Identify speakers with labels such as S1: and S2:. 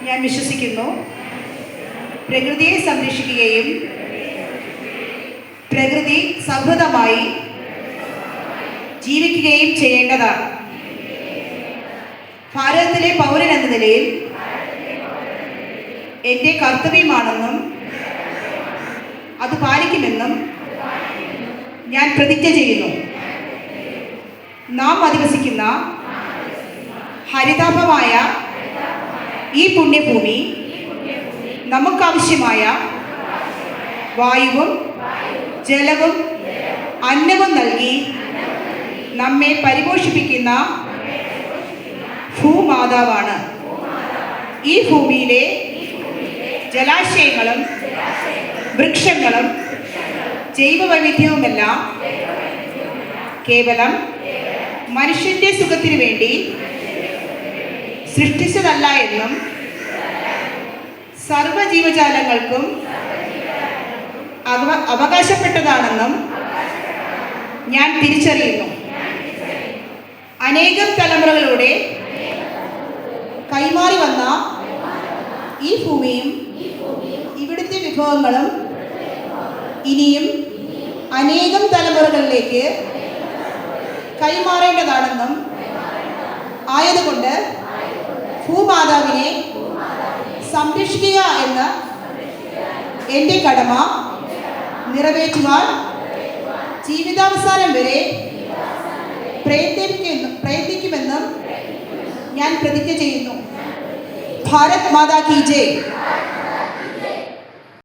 S1: ഞാൻ വിശ്വസിക്കുന്നു. പ്രകൃതിയെ സംരക്ഷിക്കുകയും പ്രകൃതി സൗഹൃദമായി ജീവിക്കുകയും ചെയ്യേണ്ടതാണ്. ഭാരതത്തിലെ പൗരൻ എന്ന നിലയിൽ എൻ്റെ കർത്തവ്യമാണെന്നും അത് പാലിക്കുമെന്നും ഞാൻ പ്രതിജ്ഞ ചെയ്യുന്നു. നാം അധിവസിക്കുന്ന ഹരിതാഭമായ ഈ പുണ്യഭൂമി നമുക്കാവശ്യമായ വായുവും ജലവും അന്നവും നൽകി നമ്മെ പരിപോഷിപ്പിക്കുന്ന ഭൂമാതാവാണ്. ഈ ഭൂമിയിലെ ജലാശയങ്ങളും വൃക്ഷങ്ങളും ജൈവവൈവിധ്യവുമെല്ലാം കേവലം മനുഷ്യൻ്റെ സുഖത്തിനു വേണ്ടി സൃഷ്ടിച്ചതല്ല എന്നും സർവ്വജീവജാലങ്ങൾക്കും അവകാശപ്പെട്ടതാണെന്നും ഞാൻ തിരിച്ചറിയുന്നു. അനേകം തലമുറകളിലൂടെ കൈമാറി വന്ന ഈ ഭൂമിയും ഇവിടുത്തെ വിഭവങ്ങളും ഇനിയും അനേകം തലമുറകളിലേക്ക് കൈമാറേണ്ടതാണെന്നും ആയതുകൊണ്ട് ഭൂമാതാവിനെ സംരക്ഷിക്കുക എന്ന എൻ്റെ കടമ നിറവേറ്റുവാൻ ജീവിതാവസാനം വരെ പ്രയത്നിക്കുമെന്നും ഞാൻ പ്രതിജ്ഞ ചെയ്യുന്നു. ഭാരത് മാതാ കി ജയ്.